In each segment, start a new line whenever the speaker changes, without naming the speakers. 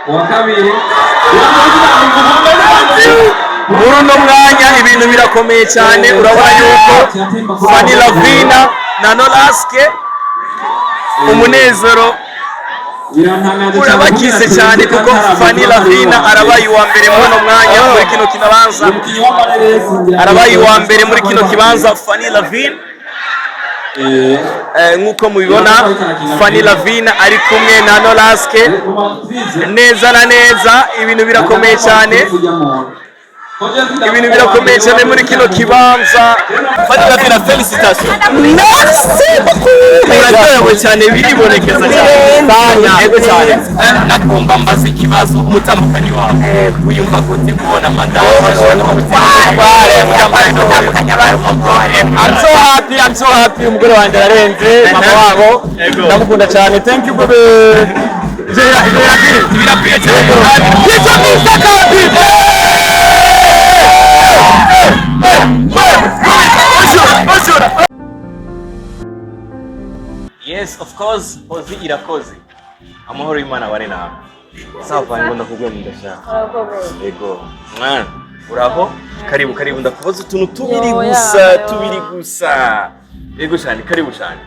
uwa kabiri
muri uno mwanya ibintu birakomeye cyane urabona yuko Fanny Lavina na Nolaske umunezero urabakize cyane kuko Fanny Lavina arabaye uwa mbere muri uno mwanya muri kino kibanza arabaye uwa mbere muri kino kibanza Fanny Lavina nk'uko mubibona Fanny Lavina ari kumwe na Nolaske neza na neza ibintu birakomeye cyane ibintu birakomeye cyane muri kino kibanza Fanny Lavina felicitation merci beaucoup murakoze cyane biribonekeza cyane yego cyane nakumva mbaze ikibazo umutamukanye wawe uyumva gute kubona madamu I'm so happy umugore wanjye ararenze mama wabo ndamukunda cyane thank you baby Yes, of course, Hozi irakoze. Amahoro y'Imana bari nawe. Sawa ngo ndakubwiye ndashaka. Yego. Mwana, uraho? Karibu ndakubaza utuntu tubiri gusa. Yego cyane, karibu cyane.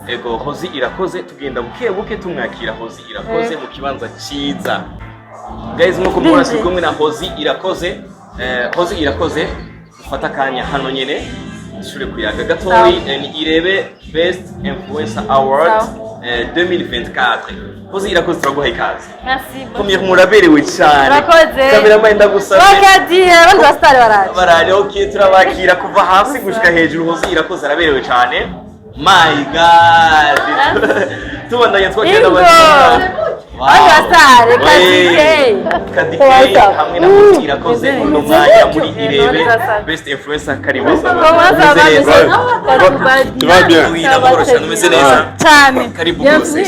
Yego, Hozi irakoze tugenda buke tumwakira Hozi irakoze mu kibanza cyiza. Guys, nko kumubona kumwe na Hozi irakoze. Hozi irakoze ufata kanya hano nyene. Ishure kuyaga gatoyi ni irebe Best Influencer Award 2024. Hozi irakoze turaguha ikaze.
Merci beaucoup.
Kumye muraberewe cyane.
Urakoze.
Kamera ndagusabye.
Wakadi abandi bastari baraje.
Baraje okay turabakira kuva hasi gushika hejuru Hozi irakoze araberewe cyane. My God. Tubandanye twakira abandi.
Bastari
Kadike hamwe na Hozi irakoze uno mwanya muri irebe Best Influencer karibu. Umeze neza
cyane.
Karibu rwose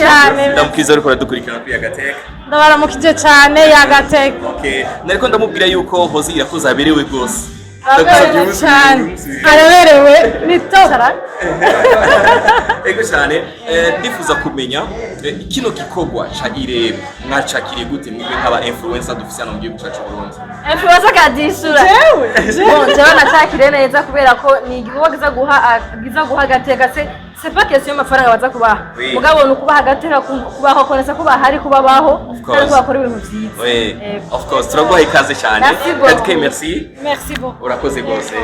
ndamukwiza ariko aradukurikirana kuri Yagateka
ndabaramukije cyane Yagateka.
Okay nariko ndamubwira yuko Hozi irakoze aberewe rwose
cyane araberewe nitokara
ego cyane ndifuza kumenya kino gikorwa ca irebe mwacakiriye gute mwebwe nk'aba influencer dufise hano mu gihugu cyacu Burundi
influencer kadishura jewe nacakiriye neza kubera ko ni igikorwa giza guha Agateka c'est pas question y'amafaranga baza kubaha mugabo ni ukubaha Agateka kubaho konesa kubaha hari kubabaho kandi bakora ibintu byiza
of course turaguha ikaze cyane Kadike
merci beaucoup
urakoze rwose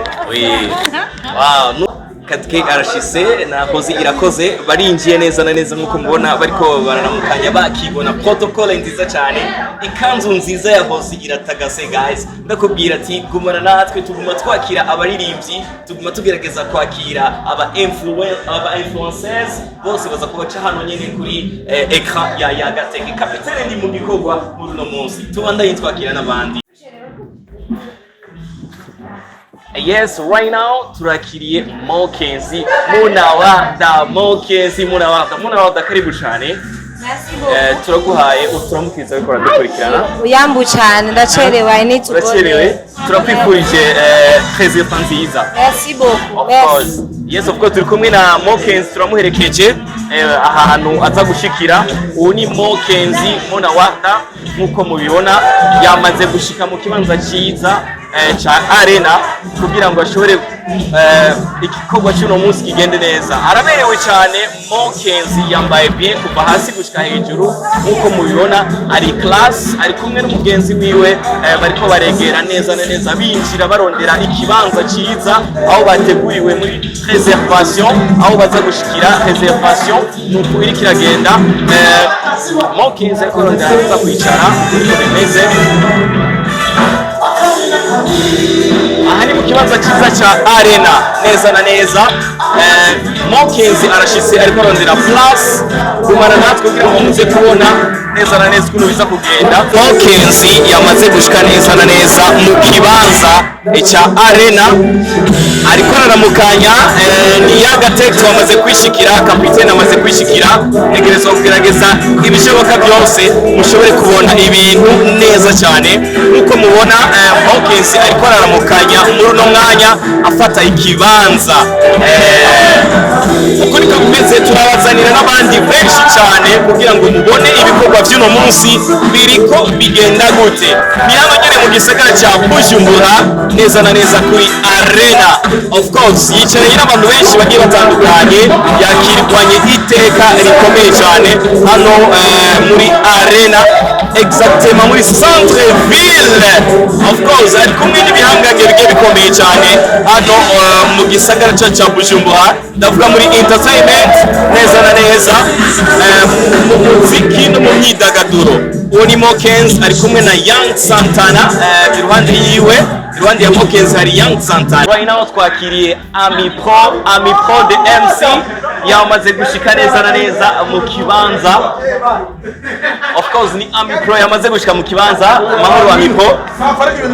wow Kadike arashise na Hozi irakoze barinjiye neza na neza nkuko mubona bariko baranamukanya bakibona protocole nziza cyane ikanzu nziza ya Hozi iratagase guys ndakubwira ati gumana natwe tuguma twakira abaririmbyi tuguma tugerageza kwakira aba influencers bose baza kubaca hano nyene kuri ecran ya Yagateka kapitene ndi mu gikorwa muri no munsi tubandanye twakira n'abandi. Yes, right now turakiriye Mokenzi Munawada karibu cyane. Turaguhaye uturamukiza ariko aradukurikirana.
Uyambu cyane ndacerewe ni
turacerewe turakwifurije très nziza.
Merci beaucoup.
Merci. Yes, of course turi kumwe na Mokenzi turamuherekeje ahantu aza gushikira ubu ni Mokenzi Munawada nkuko mubibona yamaze gushika mu kibanza cyiza cha arena kugira ngo ashobore igikorwa cy'uno munsi kigende neza araberewe cyane Mokenzi yambaye bien kuva hasi gushika hejuru nkuko mubibona ari class ari kumwe n'umugenzi wiwe bariko baregera neza na neza binjira barondera ikibanza cyiza aho bateguriwe muri réservation aho baza gushikira réservation nuko iri kiragenda Mokenzi ariko arondera kwicara uko bimeze aha ni mu kibanza cyiza cya arena neza na neza Mokenzi arashise ariko arondera plus kumara natwe kugira ngo muze kubona neza na neza ukuntu biza kugenda. Mokenzi yamaze gushika neza na neza mu kibanza cya arena ariko araramukanya ni Yagateka wamaze kwishikira kapitene amaze kwishikira negereza kugerageza ibishoboka byose mushobore kubona ibintu neza cyane nkuko mubona Mokenzi ariko araramukanya muri uno mwanya afata ikibanza. Uko niko bimeze, turabazanira n'abandi benshi cyane kugira ngo mubone ibikorwa by'uno munsi biriko bigenda gute. Ni hano nyine mu gisagara cya Bujumbura, neza na neza kuri Arena. Of course yicaranye n'abantu benshi bagiye batandukanye, yakirwanye iteka rikomeye cyane hano muri Arena, exactement muri centre ville. Of course ari kumwe n'ibihangange bigiye bikomeye cyane hano mu gisagara cya Bujumbura, ndavuga muri entertainment neza na neza, mu muziki no mu myidagaduro. Uwo ni Mokenzi ari kumwe na Young Santana, iruhande yiwe, iruhande ya Mokenzi hari Young Santana. Right now twakiriye Ami Pro the MC, yamaze gushika neza na neza mu kibanza. Of course ni Ami Pro yamaze gushika mu kibanza. Mahoro Ami Pro,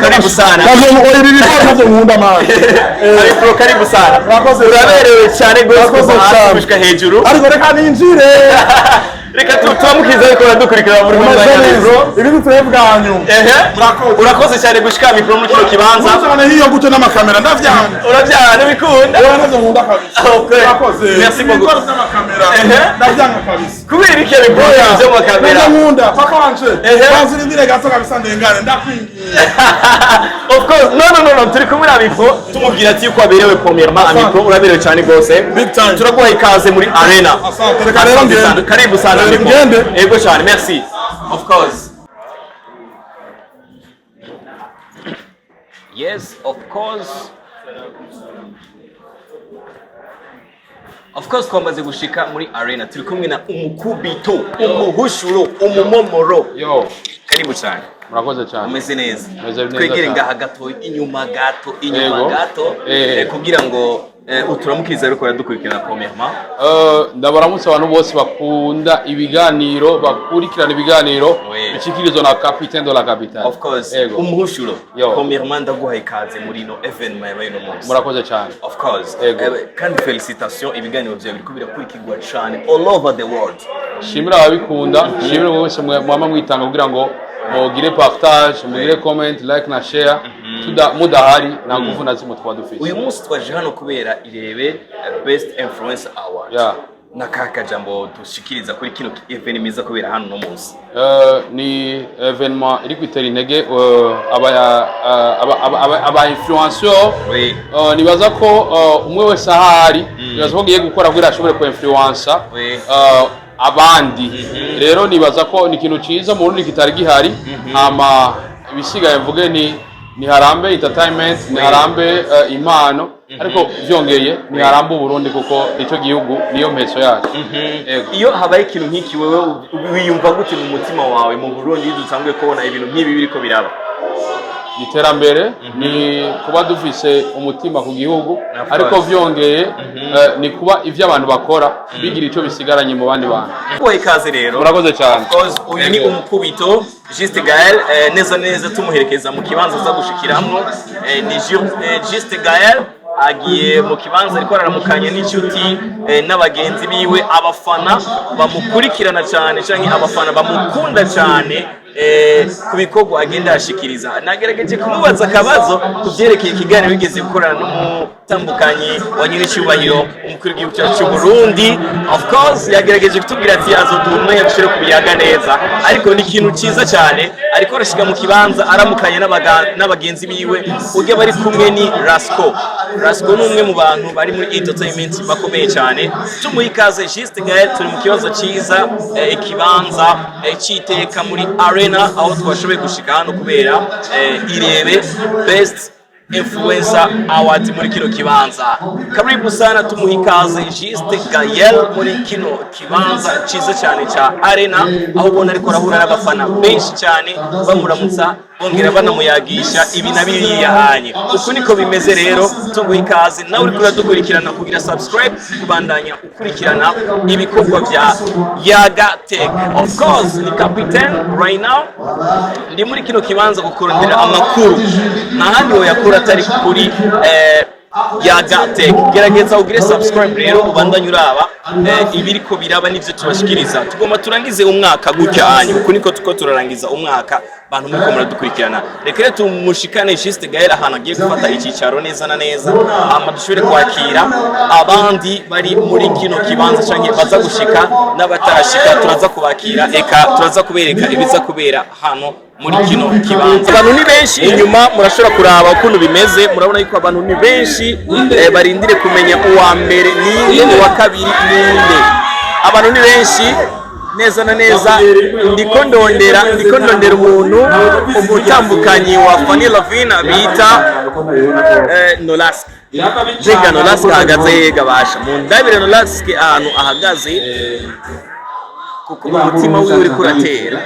karibu sana. Ami Pro karibu sana. Uraberewe cyane gose gushika hejuru.
Ariko reka ninjire.
Reka tumukiza ariko radukurikira muri
Mikro. Ibintu twebwanyu.
Urakoze cyane gushika mikro muri kino kibanza.
Uzana hiyo gute n'amakamera ndavyana.
Uravyana bikunda.
Urakoze nkunda kabisa. Urakoze.
Merci beaucoup.
N'amakamera. Ndavyana kabisa.
Kubera iki mikro byo mu kamera?
Nkunda papa wanje. Banzira indire gato kabisa ndengane ndakwingiye.
Of course. No turi kumwe na mikro. Tumubwira ati yuko aberewe premièrement mikro, uraberewe cyane gose.
Big time.
Turaguha ikaze muri Arena.
Asante. Reka rero ngende.
Karibu sana. Ego cyane, merci. Of course. Yes, of course twamaze gushika muri Arena, turi kumwe na umukubito, umuhushuro, umumomoro.
Yo,
karibu cyane.
murakoze cyane.
Umeze neza. Twegere ngaha gato, inyuma gato, kugira ngo uturamukiza ariko yadukurikirana premièrement.
Ndabaramutse abantu bose bakunda ibiganiro, bakurikirana ibiganiro bikikirizwa na Capitaine de la Capitale.
Of course. Umuhushuro. Premièrement ndaguha ikaze muri no evenement yabaye no munsi.
Murakoze cyane.
Of course. Kandi félicitations, ibiganiro byawe biriko birakurikirwa cyane all over the world. Shimira
ababikunda, shimira bose mwama mwitanga kugira ngo mugire partage, mugire comment, like na share. Mudahari na nguvu na zimwe twadufise.
Uyu munsi twaje hano kubera irebe Best Influencer Award. Nakaka jambo dushikiriza kuri kino evenement miza kubera hano no munsi.
Ni evenement iri kwitera intege aba influenceur. Nibaza ko umwe wese ahari nibaza ko giye gukora kugira ashobore ko influencer abandi. Rero nibaza ko ni kintu ciza mu rundi kitari gihari, ama ibisigaye mvuge ni harambe entertainment, ni harambe impano, ariko vyongeye ni harambe Burundi kuko icyo gihugu niyo mpeso yacu.
Iyo habaye ikintu nk'iki wewe wiyumva gute mu mutima wawe mu Burundi dutanguye kubona ibintu nk'ibi biriko biraba?
Iterambere ni kuba dufise umutima ku gihugu, ariko vyongeye ni kuba ivyo abantu bakora bigira ico bisigaranye mu bandi bantu.
Kuba ikaze rero.
Murakoze cyane.
Of course uyu ni umukubito Juste Gael, neza tumuherekeza mu kibanza za gushikiramwo. Ni Juste Gael agiye mu kibanza ariko araramukanye n'inshuti n'abagenzi biwe, abafana bamukurikirana cyane canke abafana bamukunda cyane ku bikorwa agenda ashikiriza. Nagerageje kumubaza akabazo kuvyerekeye ikiganiro bigeze gukorana n'umutambukanyi wa nyir'icyubahiro umukuru w'igihugu cyacu Burundi. Of course yagerageje kutubwira ati azoduma yabishire kubiyaga neza, ariko ni ikintu ciza cyane. Ariko arashika mu kibanza aramukanye n'abagenzi biwe, ujya bari kumwe ni Rasco ni umwe mu bantu bari muri entertainment bakomeye cyane. Tumuha ikaze Juste Gael, turi mu kibazo ciza, ikibanza cyiteka muri Arena aho twashoboye gushika hano kubera irebe Best Influencer Award muri kino kibanza. Karibu sana, tumuha ikaze Juste Gael muri kino kibanza ciza cyane cha Arena, aho ubona ariko arahura n'abafana benshi cyane bamuramutsa bongera banamuyagisha ibi na biriya hanye. Uko niko bimeze rero, tumuha ikaze nawe uri kuradukurikirana kugira subscribe kubandanya ukurikirana ibikorwa bya Yaga Tech. Of course ni Capitaine right now ndi muri kino kibanza gukorondera amakuru, nahandi ho yakura atari kuri ya Gateka. Gerageza ugire subscribe rero ubandanye uraba ibiriko biraba n'ivyo tubashikiriza. Tugomba turangize umwaka gutya hanyu kuko niko tuko turarangiza umwaka bantu muriko muradukurikirana. Reka rero tumushikane Juste Gael ahantu agiye gufata icyicaro neza na neza dushobore kwakira abandi bari muri kino kibanza canke baza gushika n'abatarashika turaza kubakira eka turaza kubereka ibiza kubera hano muri kino kibanza. Abantu ni benshi inyuma murashobora kuraba ukuntu bimeze, murabona yuko abantu ni benshi barindire kumenya uwa mbere ninde uwa kabiri ninde. Abantu ni benshi neza na neza. Ndiko ndondera umuntu umutambukanyi wa Fanny Lavine bita Nolask. Jenga Nolask ahagaze yega basha mu ndabire Nolask ahantu ahagaze kuko umutima wiwe uri kuratera.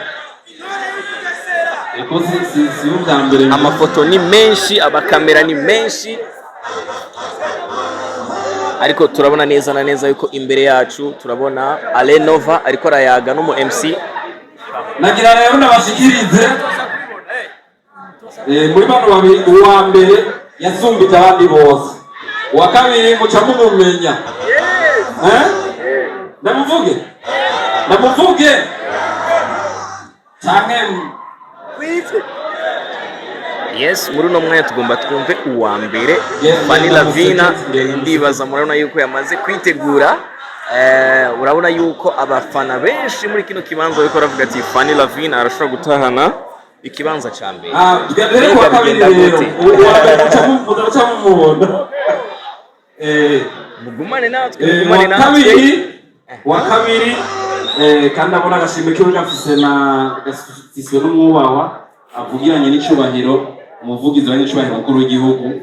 Amafoto ni menshi, abakamera ni menshi, ariko turabona neza na neza yuko imbere yacu turabona Alenova ariko arayaga n'umu MC.
Nagira rero nabashikirize muri bano babiri uwa mbere yasumbita abandi bose, uwa kabiri muca mumumenya. Ndamuvuge canke
yes, muri uno mwanya tugomba twumve uwa mbere Fanny Lavine. Ndibaza murabona yuko yamaze kwitegura. Urabona yuko abafana benshi muri kino kibanza bariko baravuga ati Fanny Lavine arashobora gutahana ikibanza ca mbere. Mugumane natwe
wa kabiri kandi abona agashimwe kiwe gafise n'umwubahwa avugiranye n'icubahiro umuvugizi wa n'icubahiro mukuru w'igihugu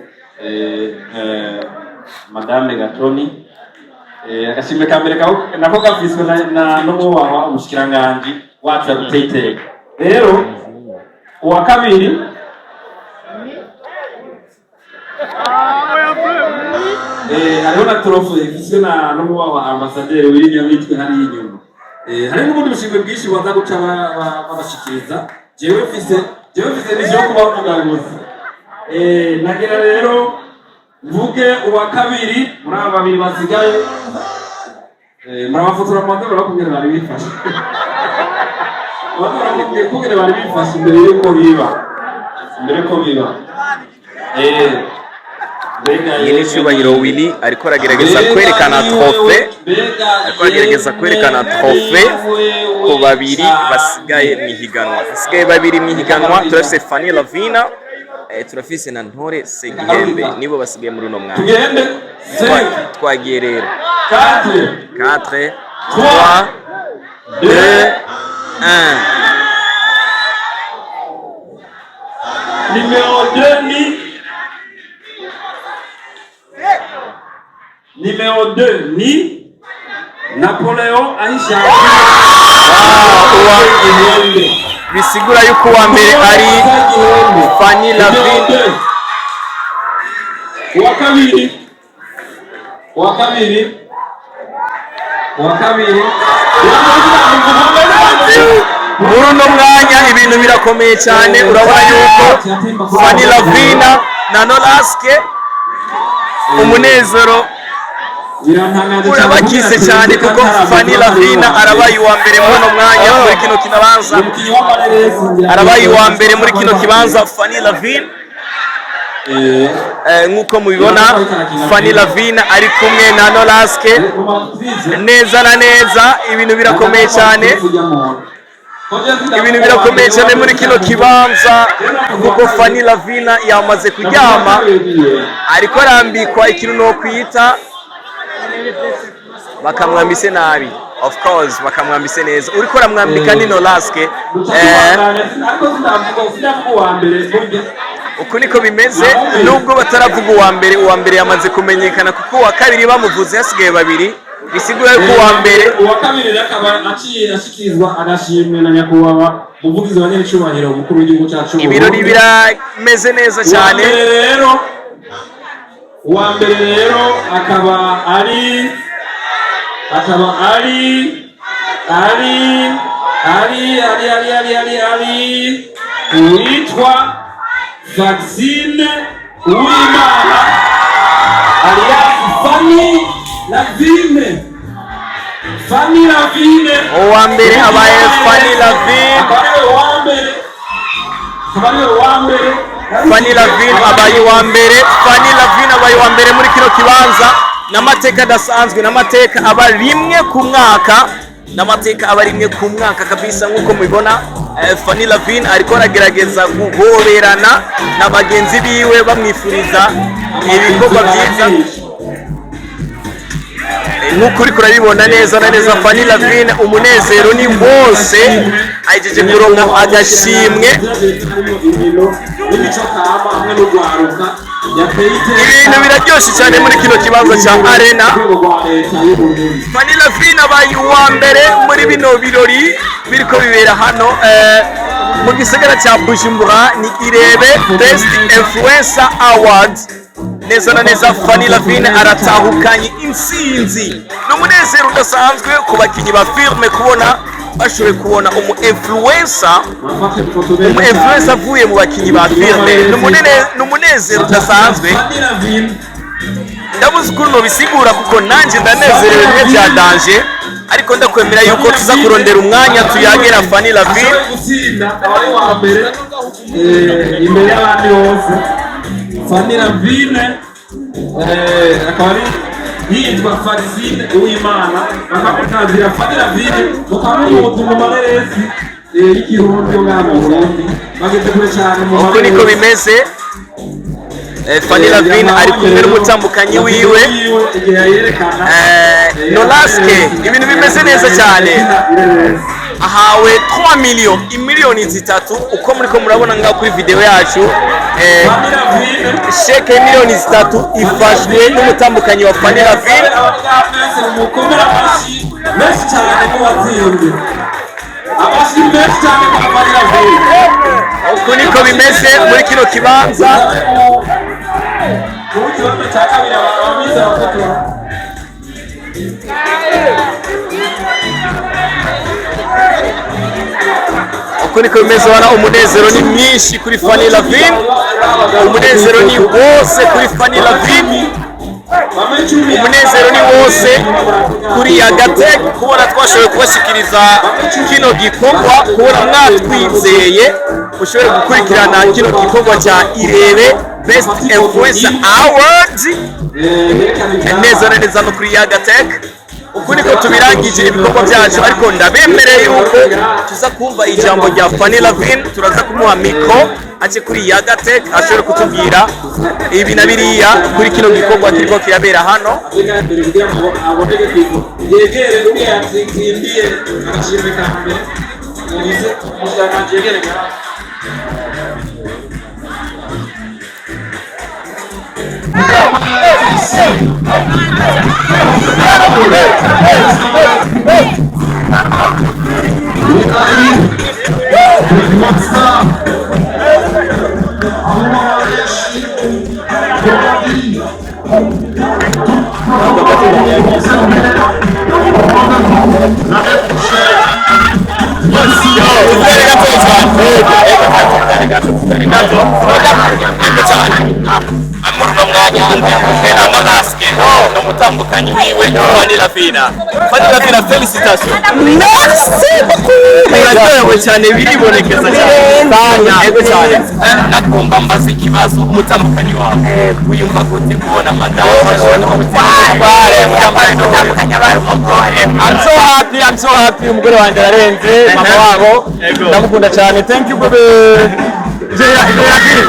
Madame Gatoni. Agashimwe ka mbere nako gafiswe n'umwubahwa umushikiranganji wacu yaduteye iteka. Rero uwa kabiri hariho na trofe ifiswe n'umwubahwa ambasaderi w'Inyamitwe hari inyuma. Hari n'ubundi bushimwe bwinshi baza guca babashikiriza. Jewe mfise n'ivyo kubavuga gusa. Nagira rero mvuge uwa kabiri muri aba babiri basigaye. Murabafotora mu ndabara kubwira bari bifashe. Kubwira bari bifashe imbere yuko biba.
Yini cyubahiro Willy ariko aragerageza kwerekana trofe ko babiri basigaye mwihiganwa. Basigaye babiri mwihiganwa. Turafise Fanny Lavine, turafise na Ntore Segihembe, nibo basigaye muri uno mwanya.
Tugende
twagiye rero 4 3 2 1.
Numéro 2 ni Napoleon Aisha.
Bisigura yuko uwa mbere ari Fanny Lavine.
Uwa kabiri
muri uno mwanya ibintu birakomeye cyane. Urabona yuko Fanny Lavine na Nolask umunezero urabakise cyane kuko Fanny Lavine arabaye uwa mbere muri uno mwanya muri kino kibanza. Arabaye uwa mbere muri kino kibanza Fanny Lavine. Nkuko mubibona Fanny Lavine ari kumwe na Nolask neza na neza. Ibintu birakomeye cyane. Muri kino kibanza kuko Fanny Lavine yamaze kuryama ariko arambikwa ikintu no kwita bakamwambise nabi. Of course bakamwambise neza. Uriko ramwambika ni Nolask. Uko niko bimeze nubwo bataravuga uwa mbere yamaze kumenyekana kuko uwa kabiri bamuvuze hasigaye babiri. Bisigura yuko uwa
kabiri akaba aciye ashikirizwa agashimwe na nyakubahwa umuvugizi wa n'icubahiro umukuru w'igihugu cyacu.
Ibirori birameze neza cyane.
Uwa mbere rero akaba ari witwa Vaccine Uwimana. alias Fanny Lavine. Fanny Lavine.
Uwa mbere abaye Fanny Lavine. Fanny Lavine abaye wa mbere. Fanny Lavine abaye wa mbere muri kino kibanza. N'amateka adasanzwe, n'amateka aba rimwe ku mwaka. N'amateka aba rimwe ku mwaka kabisa nk'uko mubibona. Fanny Lavine ariko aragerageza guhoberana na bagenzi biwe bamwifuriza ibikorwa byiza. Nk'ukuri kurabibona neza na neza Fanny Lavine umunezero ni wose ajeje kuronka agashimwe. Ibintu biraryoshe cyane muri kino kibanza cya Arena. Fanny Lavine abaye uwa mbere muri bino birori biriko bibera hano mu gisagara cya Bujumbura. Ni Irebe Best Influencer Award. Neza na neza Fanny Lavine aratahukanye intsinzi. N'umunezero udasanzwe ku bakinyi ba filme kubona bashoboye kubona umu-influencer avuye mu bakinyi ba filme. N'umunezero udasanzwe. Ndabuze ukuntu nobisigura kuko nanjye ndanezerewe bimwe bya danger, ariko ndakwemera yuko tuza kurondera umwanya tuyagera Fanny Lavine.
Imbere y'abandi bose Fanny Lavine akaba ari yitwa Farisine Uwimana, bakamutazira Fanny Lavine bakamuhuza mu mareresi y'ikirundi yo ngaha mu Burundi bageze kure cyane mu
uko niko bimeze. Fanny Lavine ari kumwe n'umutambukanyi wiwe Nolaske. Ibintu bimeze neza cyane. Ahawe 3 million, imiliyoni 3 uko muriko murabona ngaho kuri video yacu. Sheke miliyoni 3 ifashwe n'umutambukanyi wa Fanny Lavine. Uko niko bimeze muri kino kibanza. Uko niko bimeze, wana umunezero ni mwinshi kuri Fanny Lavine. Umunezero ni wose kuri Fanny Lavine. Umunezero ni wose kuri Yagatech kubona twashoboye kubashikiriza kino gikorwa, kubona mwatwizeye ushobore gukurikirana kino gikorwa cya Irebe Best Influencer Awards. Neza na neza no kuri Yagatech. Uku niko tubirangije ibikorwa byacu, ariko ndabemereye yuko tuza kumva ijambo rya Fanny Lavine. Turaza kumuha mikro aje kuri Yagatech ashobore kutubwira ibi na biriya kuri kino gikorwa kiriko kirabera hano. N'umutambukanyi wiwe Fanny Lavine. Fanny Lavine, félicitations. Merci beaucoup. Murakoze cyane, biribonekeza cyane. Yego cyane. Nakumva mbaze ikibazo umutambukanyi wawe. Uyumva gute kubona madamu I'm so happy umugore wanjye ararenze mama wabo. Ndamukunda cyane. Thank you baby.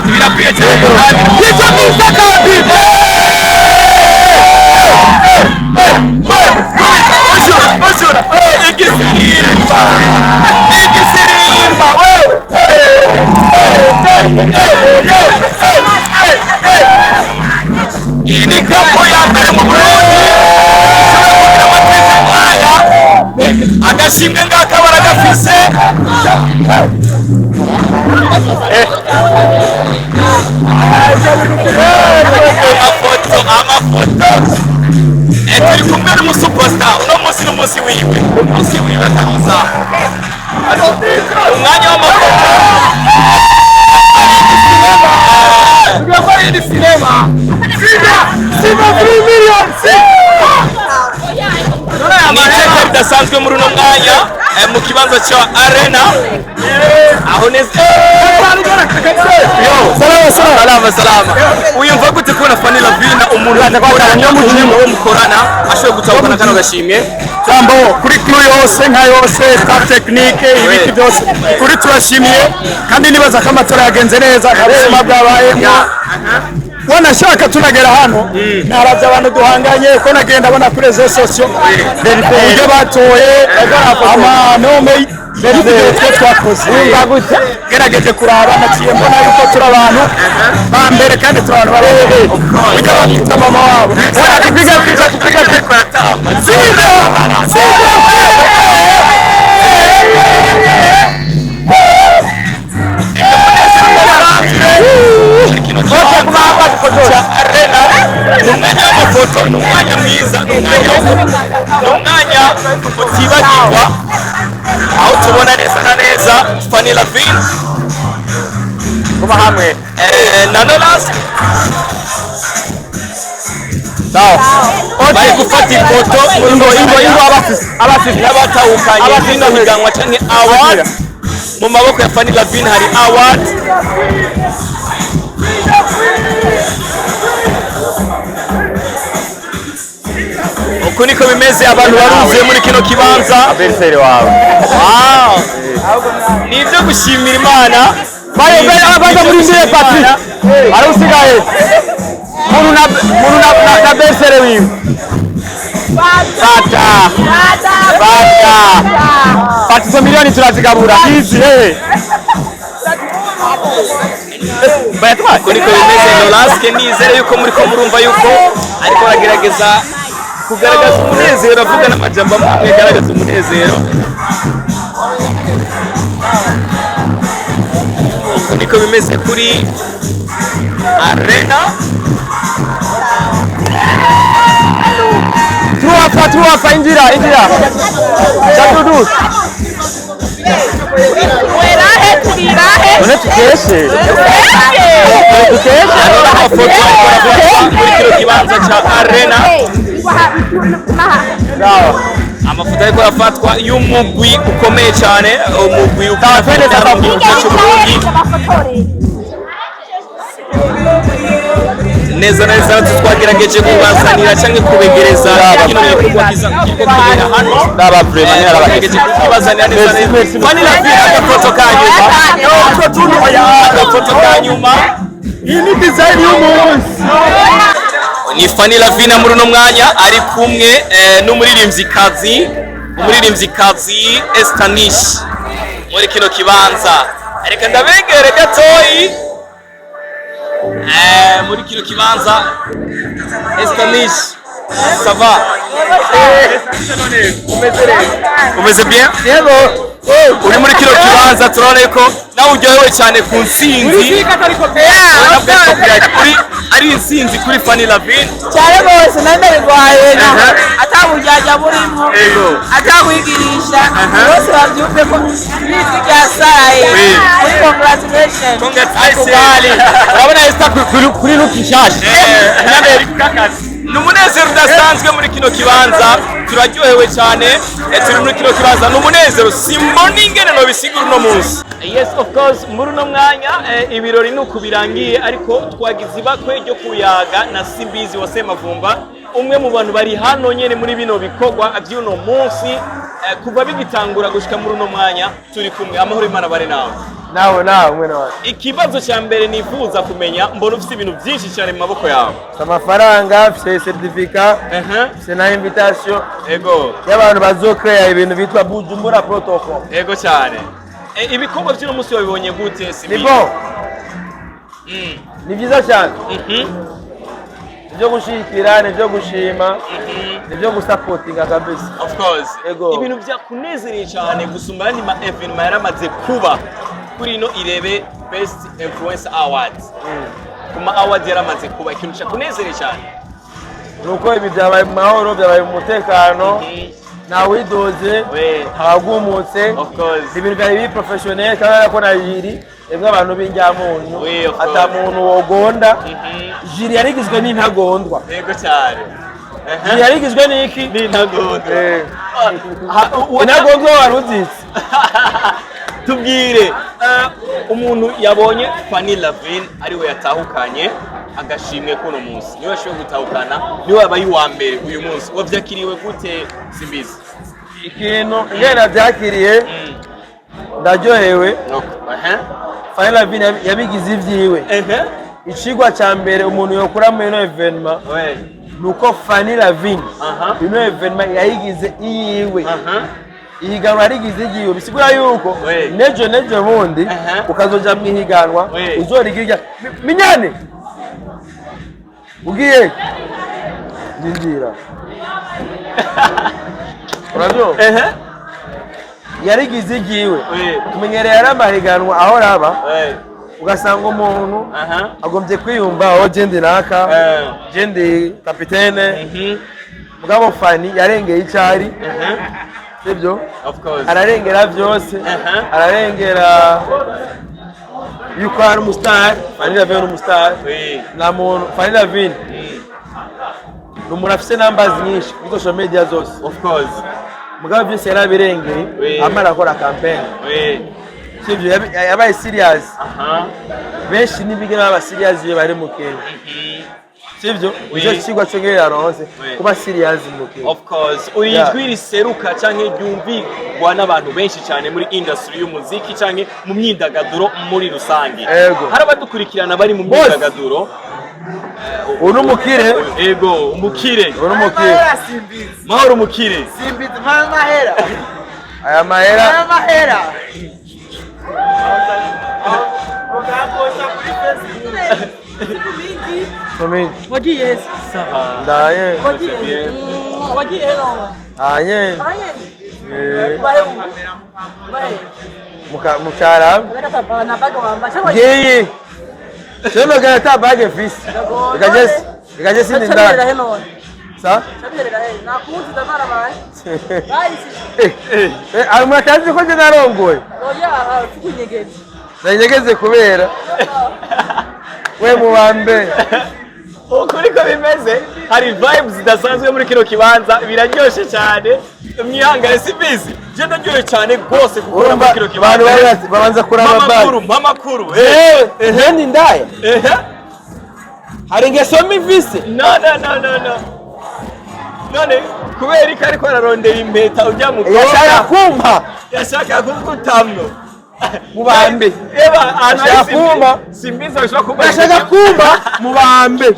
Birapfuye cyane. Ini kapo ya mbere mu Burundi agashimwe ngakabara gafise amafoto turi kumwe n'umusuperstar. Uno munsi n'umunsi wiwe, umunsi wiwe akaza umwanya w'amafoto. Tugakora iyi sinema. Sinema ridasanzwe muri uno mwanya mu kibanza cya arena aho neza salama uyumva gute kubona Fanny Lavina umuntu wo mukorana ashoboye gutahukana kano gashimwe
jambo kuri crew yose nka yose staff technique ibiki byose kuri turashimiye kandi nibaza ko amatora yagenze neza kabuzima bwabayemo wanashaka tunagera hano naravye abantu duhanganye ko nagenda bona kuri rezo sosio uburyo batoye amanome twe twakoze gerageje kuraba naciye mbona yuko turi abantu ba mbere kandi turi abantu barebe bijya bafite mama wabo kupiga
umwanya mwiza umwanya utibagirwa aho tubona neza na neza Fanny Lavina kuba hamwe na Nolas bari gufata ifoto abafite n'abatahukanye zino higanwa canke award mu maboko ya Fanny Lavina hari award uko niko bimeze abantu baruzuye muri kino kibanza
abersere wawe
nivyo gushimira Imana
baza muri mbere Patrick ari usigaye muntu na bersere wiwe fata izo miliyoni turazigabura izi
uko niko bimeze Nolaske nizere yuko muri ko murumva yuko ariko aragerageza kugaragaza umunezero avuga n'amajambo amwe agaragaza umunezero uko niko bimeze kuri arena
tuwafa injira chadudu One tukeshe
amafoto kuri kino kibanza cha arena amafoto ariko arafatwa y'umugwi ukomeye cyane umugwi ukafeneza mu gihugu cy'Uburundi neza neza twagerageje kubazanira cyangwa kubegereza kino gikorwa kibera hano
ndaba vraiment
yarabagerageje kubazanira neza neza Fanny Lavina agafoto kanyuma
iyi ni design y'umunsi
ni Fanny Lavina muri uno mwanya ari kumwe n'umuririmvyikazi Estanish muri kino kibanza reka ndabegere gatoyi muri kino kibanza Estanish ça va umeze bien uri muri kino kibanza turabona ko nawe uryohewe cyane ku nsinzi ari insinzi kuri Fanny Lavina
cyane bose nandarigwaye ataburyaja burimo atakwigirisha bose bavyumve ko bitwi ryasaye congratulations
urabona Esther kuri rukishashe
ni umunezero udasanzwe muri kino kibanza turaryohewe cyane turi muri kino kibanza ni umunezero simbona ingene no bisigura uno munsi yes of course muri uno mwanya ibirori nuko birangiye ariko twagize ibakwe ryo kuyaga na Simbizi wa Semavumba umwe mu bantu bari hano nyene muri bino bikorwa by'uno munsi kuva bigitangura gushika muri uno mwanya turi kumwe amahoro Imana bare nawe
mwene wawe
ikibazo cya mbere nifuza kumenya mbona ufite ibintu byinshi cyane mu maboko yawe
amafaranga mfite certificat mfite na invitation
ego
y'abantu bazokreya ibintu bitwa Bujumbura protocol
ego cyane ibikorwa by'uno munsi wabibonye gute Simbizi
ni byiza cyane nibyo gushikira nibyo gushima nibyo gusapotinga kabisa
of course
ego
ibintu byakunezereye cyane gusumba yandi ma evenement yaramaze kuba kuri ino irebe best influencer awards kuma awards yaramaze kuba ikintu cyakunezereye cyane
nuko ibi byabaye mu mahoro byabaye mu mutekano nawidoze habagumutse
of course
ibintu byari bi professionnel kandi ko na jiri ebwe abantu b'injyamunyu ata muntu wogonda jiri yarigizwe n'intagondwa
yego cyane
yarigizwe n'iki
n'intagondwa
inagongo waruzitse
tubwire umuntu yabonye Fanny Lavine ariwe yatahukanye agashimwe kuno munsi niwe ashoboye gutahukana niwe abaye wa mbere uyu munsi wavyakiriwe gute Simbizi
ikintu ngena byakiriye ndaryohewe Fanny Lavine yabigize ivyiwe icigwa ca mbere umuntu yokura mu ino evenement nuko Fanny Lavine ino evenement yayigize iyiwe ihiganwa rigize igihe bisigura yuko nejo bundi ukazoja mu ihiganwa uzorigira minyane ugiye ndindira urabyo yarigize igiwe tumenyereye ari amahiganwa aho raba ugasanga umuntu agombye kwiyumva aho jendi naka jendi kapitene mugabo Fanny yarengeye icari sibyo ararengera byose ararengera yuko ari umustar Fanny Lavine ni umustar na muntu Fanny Lavine umuntu afise numbers nyinshi kuri social media zose
of course
mugabo byose yarabirengeye amara akora campaign sibyo yabaye serious benshi nibigena aba serious iyo bari mu Kenya sivyo icyo kigwa cyo ngera ronse kuba serious mu Kenya
of course urijwi riseruka canke ryumvigwa n'abantu benshi cyane muri industry y'umuziki canke mu myidagaduro muri rusange hari abadukurikirana bari mu myidagaduro
uno mukire
ego umukire
uno mukire
mahoro umukire
Simbizi mahera
aya mahera
wagiye
ndaye
wagiye
anye mukarab ngiyi sema gana ta bage fisi ikaje sindi ndani sa amatazi ko je narongoye nanyegeze kubera we mubambe
ukuri ko bimeze hari vibes zidasanzwe muri kino kibanza biraryoshe cyane mwihangane Simbizi je ndaryoye cyane gose gukora muri kino kibanza
abantu babanza kuraba bari
makuru
ndi ndaya hari ngeso mivise
no none kubera iki ariko ararondera impeta ujya mu yashaka kukutamno
mubambe
kumba Simbizi ashaka kuba
yashaka kumba mubambe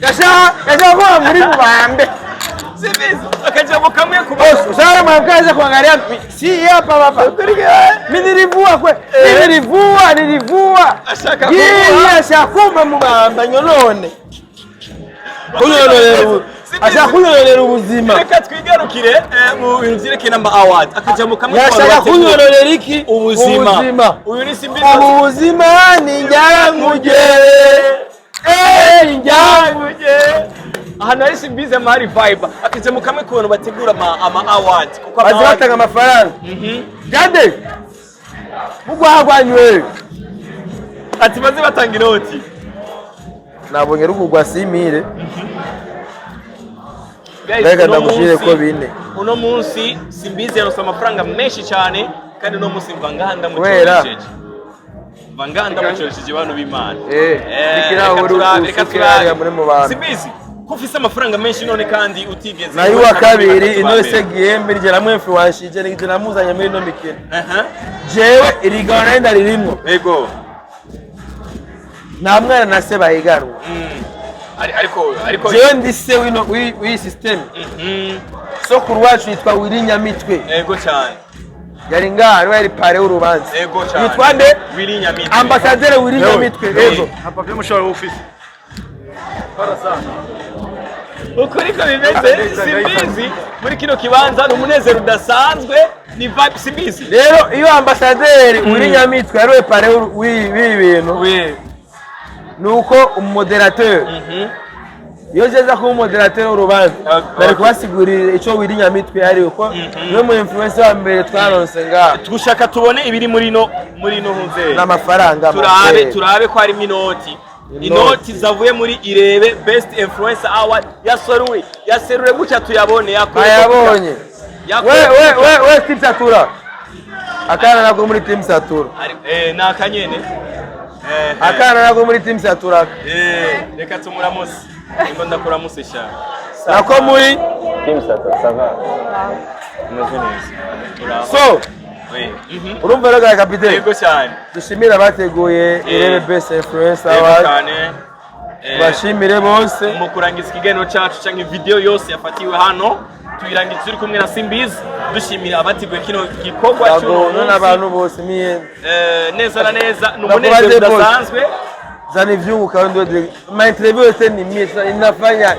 yashaka kuba muri mubambe
Simbizi akajabu kamwe
usara mwangaza kuangalia si hapa hapa mimi nilivua
ashaka
kumba mubamba nyonone ashaka ubuzima
reka twigarukire mu bintu byerekeye n'ama award akajamu kamwe
yashaka kunyononera iki
ubuzima uyu ni Simbizi
ubuzima ni njyanguje njyanguje
ahantu hari Simbizi amahari vibe akajamu kamwe ku bantu bategura ama award kuko
bazatanga amafaranga gade mugwagwanywe
ati maze batanga inoti
nabonye rugugwa simire rega ndagushire ko bine
uno munsi Simbizi yarose amafaranga menshi cyane kandi no munsi mvangahanda mu cyongeje mvangahanda mu cyongeje abantu b'Imana
reka turabe muri mu bantu
Simbizi ko ufise amafaranga menshi none kandi utigeze
nayo wa kabiri inose gihembe rye namwe influence je nigeze namuzanye muri no mikino jewe irigana ndaririmo
ego
nta mwana na se bahiganwa
ariko
jewe ndise w'i system so kurwacu yitwa Wirinyamitwe
ego cyane
yari ngari wari pare urubanza
ego cyane
yitwa nde
Wirinyamitwe
ambasaderi Wirinyamitwe ego
hapa vya mshahara ofisi
ukuri ko bimeze Simbizi muri kino kibanza n'umunezero udasanzwe ni vibe Simbizi
rero iyo ambasaderi Wirinyamitwe yari pare w'ibintu nuko umoderateur iyo jeza ko umoderateur w'urubanza bari kubasigurira ico Wirinyamitwe yari uko niwe mu influencer wa mbere twaronse ngaho
tugushaka tubone ibiri muri no hunze
n'amafaranga
turabe ko harimo inoti zavuye muri Irebe Best Influencer Award yaseruwe gutya tuyabone
ayabonye we Team Satura. Akana nako muri Team Satura.
Nakanyene.
Akana nako muri Team Satura.
Reka tumuramuse. Ngo ndakuramuse sha.
Nako muri
Team Satura sava. Umeze neza.
So, urumva rega kapiteni.
Yego cyane.
Dushimira abateguye irebe Best Influencer Award. Bashimire bose
mu kurangiza ikiganiro cyacu canke video yose yafatiwe hano tuyirangiza turi kumwe na Simbizi dushimira abateguye kino gikorwa cyo
n'abantu bose miye
neza na neza n'umunezero udasanzwe
zani vyungu kandi ma interview yote ni mimi inafanya